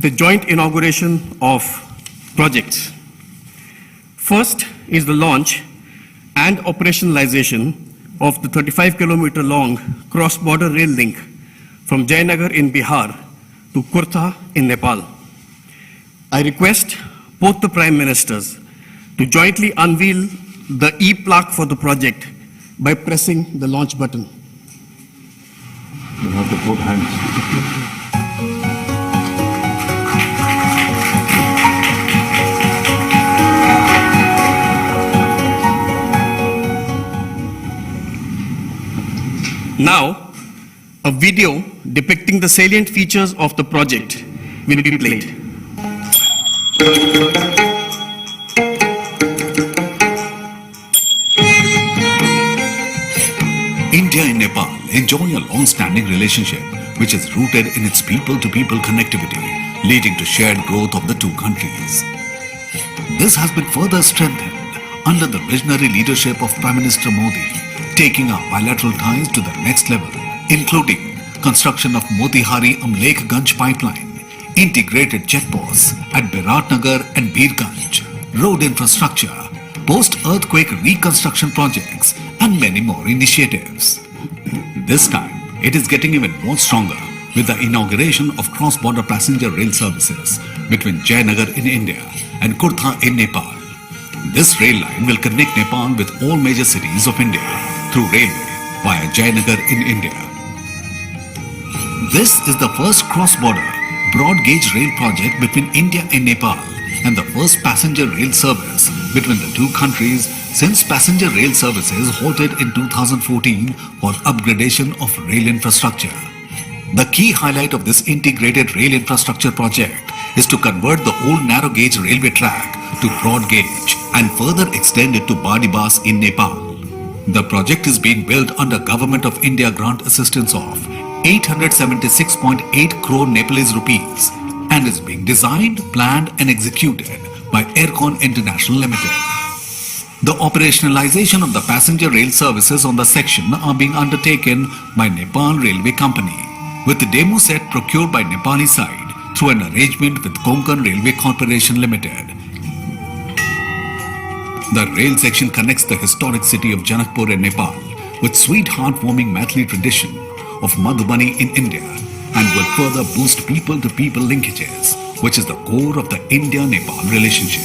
the joint inauguration of projects. First is the launch and operationalization of the 35-kilometer long cross-border rail link from Jayanagar in Bihar to Kurtha in Nepal. I request both the Prime Ministers to jointly unveil the e-plaque for the project by pressing the launch button. You have to put hands. Now, a video depicting the salient features of the project will be played. India and Nepal enjoy a long-standing relationship which is rooted in its people-to-people connectivity, leading to shared growth of the two countries. This has been further strengthened under the visionary leadership of Prime Minister Modi, taking our bilateral ties to the next level, including construction of Motihari-Amlekganj pipeline, integrated checkposts at Biratnagar and Birganj, road infrastructure, post-earthquake reconstruction projects, and many more initiatives. This time, it is getting even more stronger with the inauguration of cross-border passenger rail services between Jayanagar in India and Kurtha in Nepal. This rail line will connect Nepal with all major cities of India through railway via Jayanagar in India. This is the first cross-border broad-gauge rail project between India and Nepal and the first passenger rail service between the two countries since passenger rail services halted in 2014 for upgradation of rail infrastructure. The key highlight of this integrated rail infrastructure project is to convert the old narrow-gauge railway track to broad-gauge and further extend it to Badibas in Nepal. The project is being built under Government of India grant assistance of 876.8 crore Nepalese rupees and is being designed, planned and executed by Aircon International Limited. The operationalization of the passenger rail services on the section are being undertaken by Nepal Railway Company, with the demo set procured by Nepali side through an arrangement with Konkan Railway Corporation Limited. The rail section connects the historic city of Janakpur in Nepal with sweet heartwarming Maithili tradition of Madhubani in India and will further boost people-to-people linkages, which is the core of the India-Nepal relationship.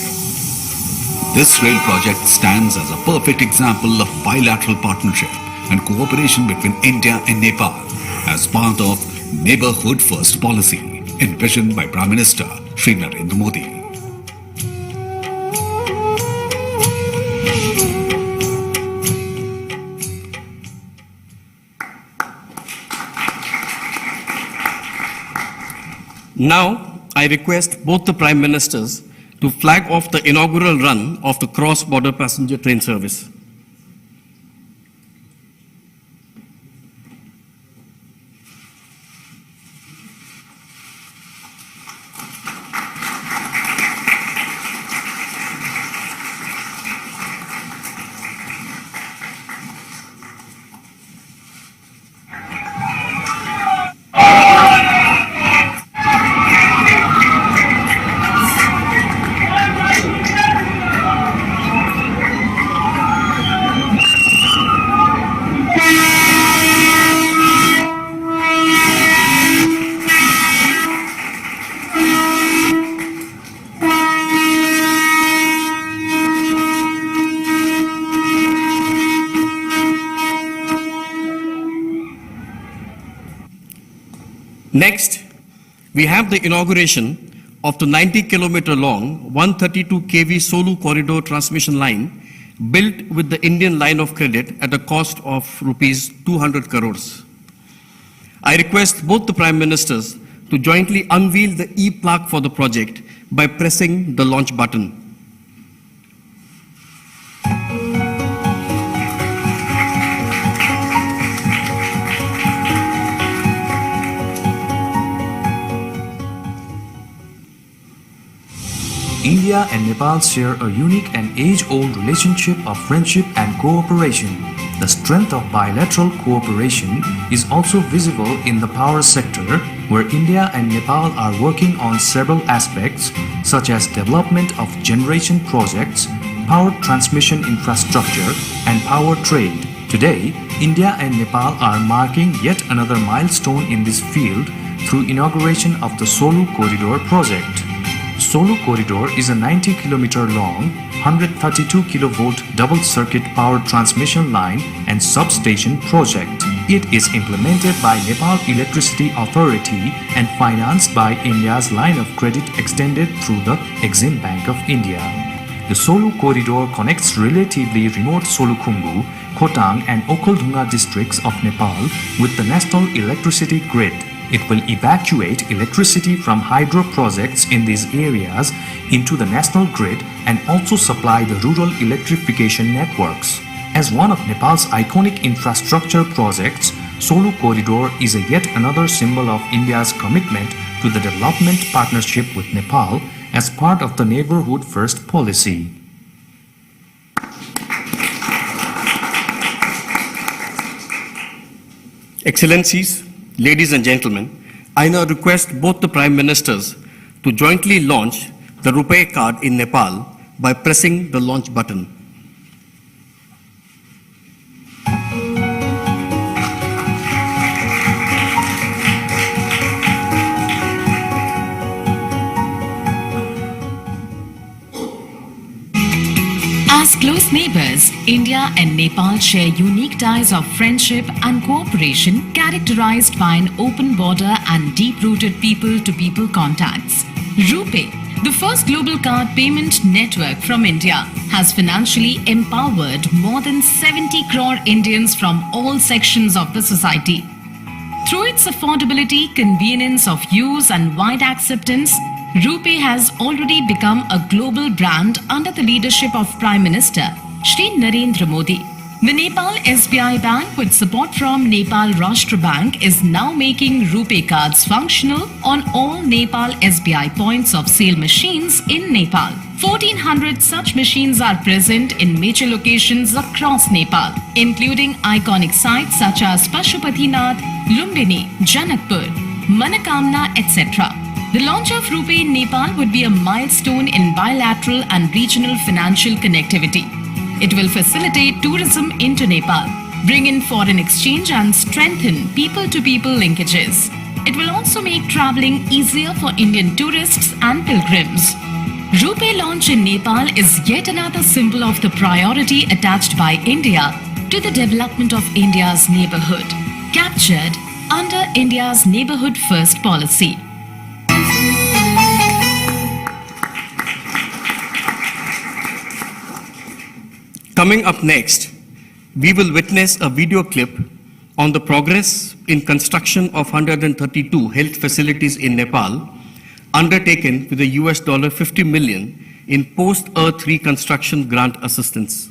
This rail project stands as a perfect example of bilateral partnership and cooperation between India and Nepal as part of Neighborhood First policy envisioned by Prime Minister Shri Narendra Modi. Now, I request both the Prime Ministers to flag off the inaugural run of the cross-border passenger train service. Next, we have the inauguration of the 90-kilometer long 132 kV Solu corridor transmission line built with the Indian line of credit at a cost of rupees 200 crores. I request both the Prime Ministers to jointly unveil the e-plaque for the project by pressing the launch button. India and Nepal share a unique and age-old relationship of friendship and cooperation. The strength of bilateral cooperation is also visible in the power sector, where India and Nepal are working on several aspects such as development of generation projects, power transmission infrastructure, and power trade. Today, India and Nepal are marking yet another milestone in this field through inauguration of the Solu Corridor project. Solu Corridor is a 90-kilometer long, 132 kilovolt double-circuit power transmission line and substation project. It is implemented by Nepal Electricity Authority and financed by India's line of credit extended through the Exim Bank of India. The Solu Corridor connects relatively remote Solukhumbu, Khotang and Okhaldhunga districts of Nepal with the national electricity grid. It will evacuate electricity from hydro projects in these areas into the national grid and also supply the rural electrification networks. As one of Nepal's iconic infrastructure projects, Solu Corridor is yet another symbol of India's commitment to the development partnership with Nepal as part of the Neighborhood First policy. Excellencies, ladies and gentlemen, I now request both the Prime Ministers to jointly launch the RuPay card in Nepal by pressing the launch button. As close neighbors, India and Nepal share unique ties of friendship and cooperation characterized by an open border and deep-rooted people-to-people contacts. RuPay, the first global card payment network from India, has financially empowered more than 70 crore Indians from all sections of the society. Through its affordability, convenience of use and wide acceptance, RuPay has already become a global brand under the leadership of Prime Minister Shri Narendra Modi. The Nepal SBI Bank, with support from Nepal Rashtra Bank, is now making RuPay cards functional on all Nepal SBI points of sale machines in Nepal. 1400 such machines are present in major locations across Nepal, including iconic sites such as Pashupatinath, Lumbini, Janakpur, Manakamna, etc. The launch of RuPay in Nepal would be a milestone in bilateral and regional financial connectivity. It will facilitate tourism into Nepal, bring in foreign exchange and strengthen people-to-people linkages. It will also make traveling easier for Indian tourists and pilgrims. RuPay launch in Nepal is yet another symbol of the priority attached by India to the development of India's neighborhood, captured under India's Neighborhood First policy. Coming up next, we will witness a video clip on the progress in construction of 132 health facilities in Nepal, undertaken with the $50 million in post-earth reconstruction grant assistance.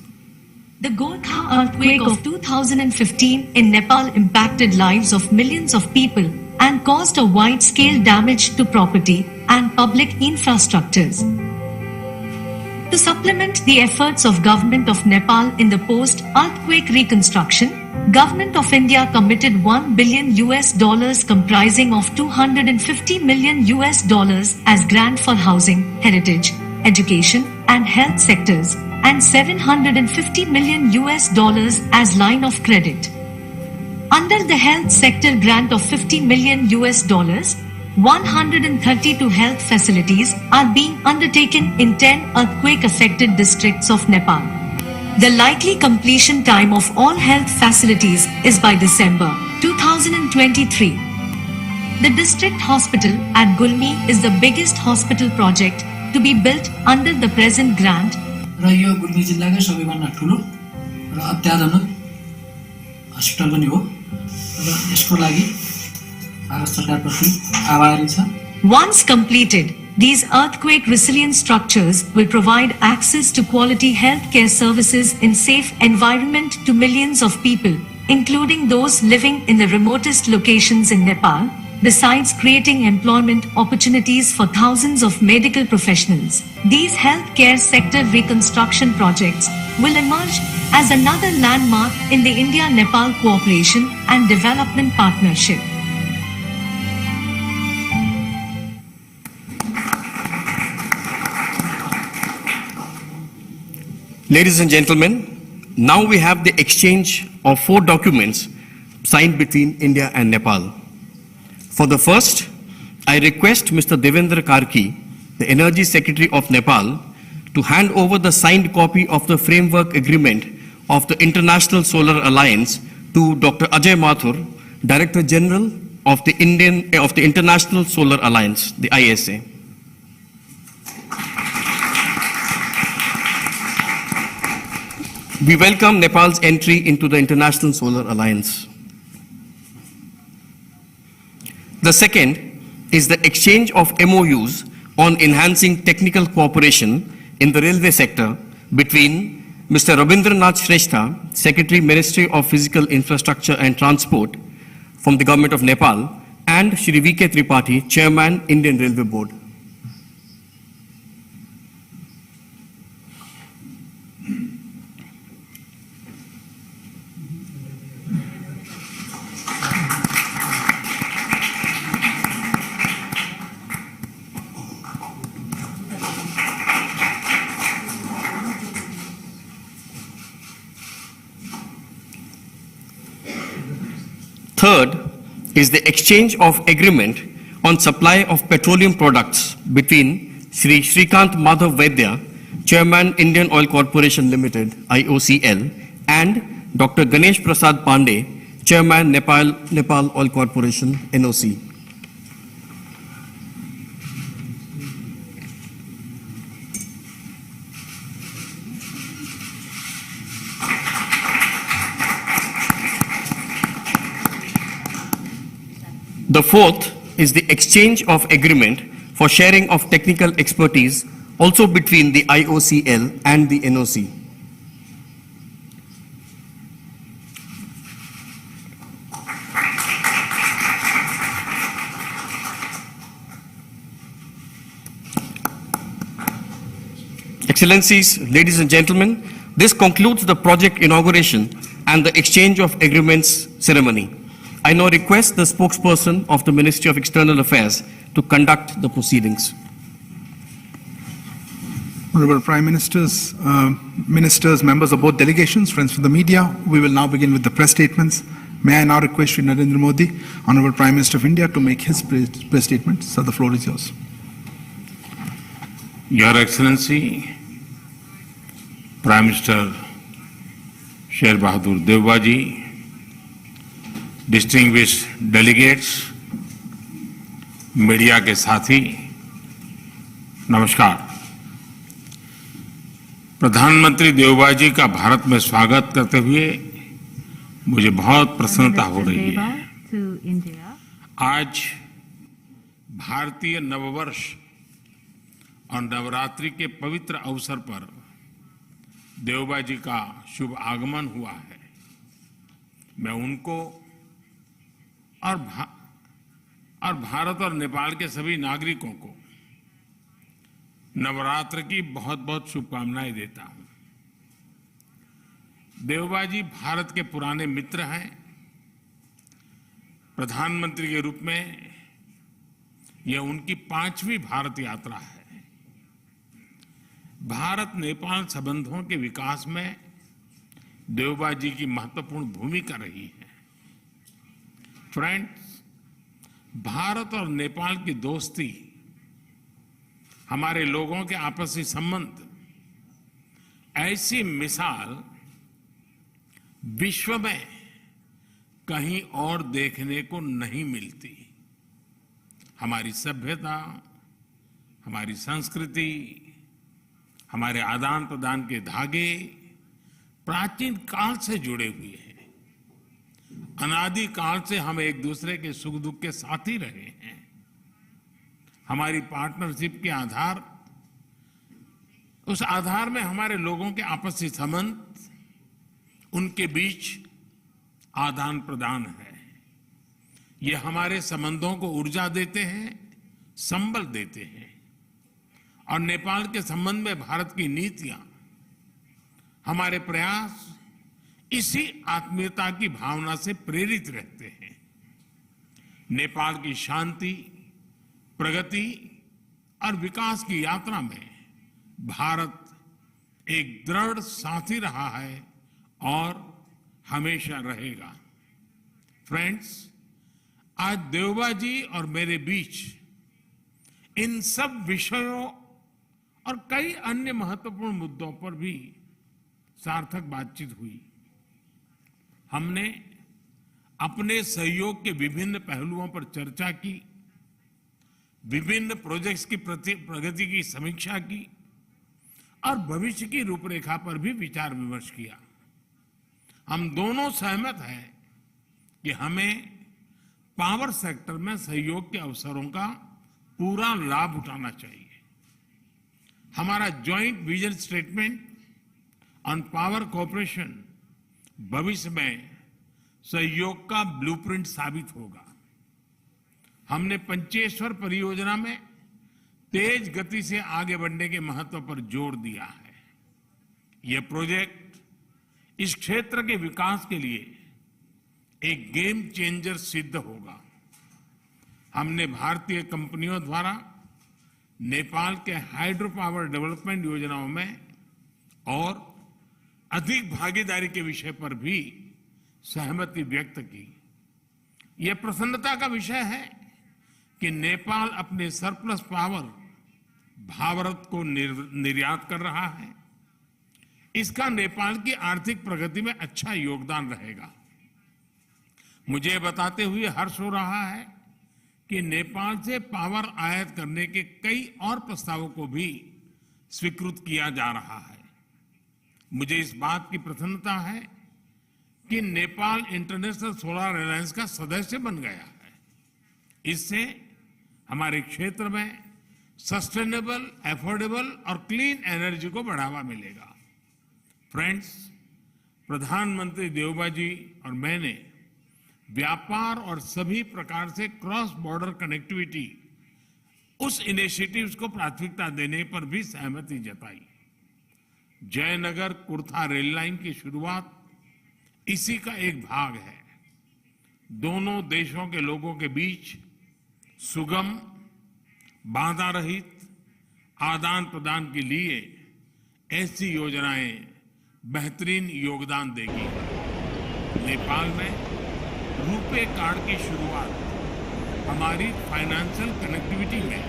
The Gorkha earthquake of 2015 in Nepal impacted lives of millions of people and caused a wide-scale damage to property and public infrastructures. To supplement the efforts of Government of Nepal in the post-earthquake reconstruction, Government of India committed $1 billion comprising of $250 million as grant for housing, heritage, education and health sectors and $750 million as line of credit. Under the health sector grant of $50 million, 132 health facilities are being undertaken in 10 earthquake-affected districts of Nepal. The likely completion time of all health facilities is by December 2023. The district hospital at Gulmi is the biggest hospital project to be built under the present grant. र यो गुल्मी जिल्लाकै सबैभन्दा ठुलो र अत्याधुनिक hospital पनि हो र यसको लागि भारत सरकारप्रति आभारी छ. Once completed, these earthquake resilient structures will provide access to quality healthcare services in safe environment to millions of people, including those living in the remotest locations in Nepal, besides creating employment opportunities for thousands of medical professionals. These healthcare sector reconstruction projects will emerge as another landmark in the India-Nepal cooperation and development partnership. Ladies and gentlemen, now we have the exchange of 4 documents signed between India and Nepal. For the first, I request Mr. Devendra Karki, the Energy Secretary of Nepal, to hand over the signed copy of the framework agreement of the International Solar Alliance to Dr. Ajay Mathur, Director General of the International Solar Alliance, the ISA. We welcome Nepal's entry into the International Solar Alliance. The second is the exchange of MOUs on enhancing technical cooperation in the railway sector between Mr. Rabindranath Shrestha, Secretary, Ministry of Physical Infrastructure and Transport from the Government of Nepal, and Shri V.K. Tripathi, Chairman, Indian Railway Board. Third is the exchange of agreement on supply of petroleum products between Shri Shrikant Madhav Vaidya, Chairman, Indian Oil Corporation Limited, IOCL, and Dr. Ganesh Prasad Pandey, Chairman, Nepal Oil Corporation, NOC. The fourth is the exchange of agreement for sharing of technical expertise also between the IOCL and the NOC. Excellencies, ladies and gentlemen, this concludes the project inauguration and the exchange of agreements ceremony. I now request the spokesperson of the Ministry of External Affairs to conduct the proceedings. Honorable Prime Ministers, Ministers, members of both delegations, friends from the media, we will now begin with the press statements. May I now request Shri Narendra Modi, Honorable Prime Minister of India, to make his press statement. Sir, the floor is yours. Your Excellency, Prime Minister Sher Bahadur Devbaji, distinguished delegates, media के साथी, नमस्कार। प्रधानमंत्री देवबा जी का भारत में स्वागत करते हुए मुझे बहुत प्रसन्नता हो रही है। आज भारतीय नववर्ष और नवरात्रि के पवित्र अवसर पर देवबा जी का शुभ आगमन हुआ है। मैं उनको और भारत और नेपाल के सभी नागरिकों को नवरात्र की बहुत बहुत शुभकामनाएं देता हूं। देवबा जी भारत के पुराने मित्र हैं। प्रधानमंत्री के रूप में यह उनकी 5वीं भारत यात्रा है। भारत नेपाल संबंधों के विकास में देवबा जी की महत्वपूर्ण भूमिका रही है। फ्रेंड्स, भारत और नेपाल की दोस्ती, हमारे लोगों के आपसी संबंध, ऐसी मिसाल विश्व में कहीं और देखने को नहीं मिलती। हमारी सभ्यता, हमारी संस्कृति, हमारे आदान प्रदान के धागे प्राचीन काल से जुड़े हुए हैं। अनादि काल से हम एक दूसरे के सुख दुख के साथी रहे हैं। हमारी पार्टनरशिप के आधार, उस आधार में हमारे लोगों के आपसी संबंध, उनके बीच आदान प्रदान है। ये हमारे संबंधों को ऊर्जा देते हैं, संबल देते हैं। और नेपाल के संबंध में भारत की नीतियां, हमारे प्रयास इसी आत्मीयता की भावना से प्रेरित रहते हैं। नेपाल की शांति, प्रगति और विकास की यात्रा में भारत एक दृढ़ साथी रहा है और हमेशा रहेगा। फ्रेंड्स, आज देवबा जी और मेरे बीच इन सब विषयों और कई अन्य महत्वपूर्ण मुद्दों पर भी सार्थक बातचीत हुई। हमने अपने सहयोग के विभिन्न पहलुओं पर चर्चा की, विभिन्न प्रोजेक्ट्स की प्रगति की समीक्षा की और भविष्य की रूपरेखा पर भी विचार विमर्श किया। हम दोनों सहमत हैं कि हमें पावर सेक्टर में सहयोग के अवसरों का पूरा लाभ उठाना चाहिए। हमारा joint vision statement on power cooperation भविष्य में सहयोग का ब्लूप्रिंट साबित होगा। हमने पंचेश्वर परियोजना में तेज गति से आगे बढ़ने के महत्व पर जोर दिया है। यह प्रोजेक्ट इस क्षेत्र के विकास के लिए एक गेम चेंजर सिद्ध होगा। हमने भारतीय कंपनियों द्वारा नेपाल के हाइड्रो पावर डेवलपमेंट योजनाओं में और अधिक भागीदारी के विषय पर भी सहमति व्यक्त की। यह प्रसन्नता का विषय है कि नेपाल अपने सरप्लस पावर भारत को निर्यात कर रहा है। इसका नेपाल की आर्थिक प्रगति में अच्छा योगदान रहेगा। मुझे बताते हुए हर्ष हो रहा है कि नेपाल से पावर आयात करने के कई और प्रस्तावों को भी स्वीकृत किया जा रहा है। मुझे इस बात की प्रसन्नता है कि नेपाल इंटरनेशनल सोलर अलायंस का सदस्य बन गया है। इससे हमारे क्षेत्र में सस्टेनेबल, अफोर्डेबल और क्लीन एनर्जी को बढ़ावा मिलेगा। फ्रेंड्स, प्रधानमंत्री देवबा जी और मैंने व्यापार और सभी प्रकार से क्रॉस बॉर्डर कनेक्टिविटी उस इनिशिएटिव्स को प्राथमिकता देने पर भी सहमति जताई। जयनगर कुर्था रेल लाइन की शुरुआत इसी का एक भाग है। दोनों देशों के लोगों के बीच सुगम, बाधा रहित आदान प्रदान के लिए ऐसी योजनाएं बेहतरीन योगदान देगी। नेपाल में रुपे कार्ड की शुरुआत हमारी फाइनेंशियल कनेक्टिविटी में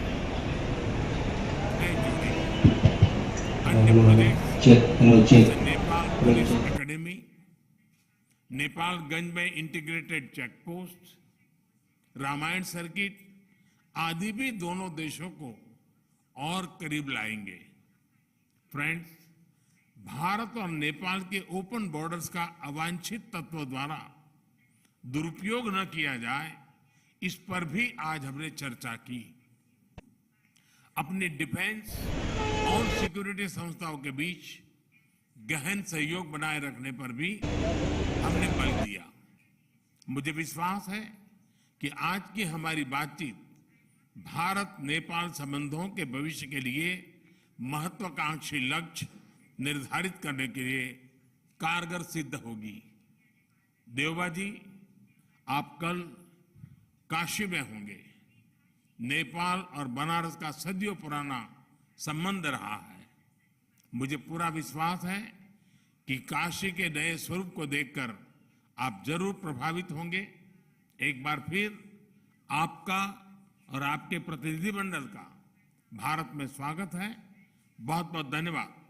अन्य प्रदेश जैसे नेपाल पुलिस एकेडमी, नेपालगंज में integrated check post, Ramayana circuit आदि भी दोनों देशों को और करीब लाएंगे। फ्रेंड्स, भारत और नेपाल के ओपन बॉर्डर्स का अवांछित तत्व द्वारा दुरुपयोग न किया जाए, इस पर भी आज हमने चर्चा की। अपनी डिफेंस और सिक्योरिटी संस्थाओं के बीच गहन सहयोग बनाए रखने पर भी हमने बल दिया। मुझे विश्वास है कि आज की हमारी बातचीत भारत नेपाल संबंधों के भविष्य के लिए महत्वाकांक्षी लक्ष्य निर्धारित करने के लिए कारगर सिद्ध होगी। देवबा जी, आप कल काशी में होंगे। नेपाल और बनारस का सदियों पुराना संबंध रहा है। मुझे पूरा विश्वास है कि काशी के नए स्वरूप को देखकर आप जरूर प्रभावित होंगे। एक बार फिर आपका और आपके प्रतिनिधिमंडल का भारत में स्वागत है। बहुत बहुत धन्यवाद।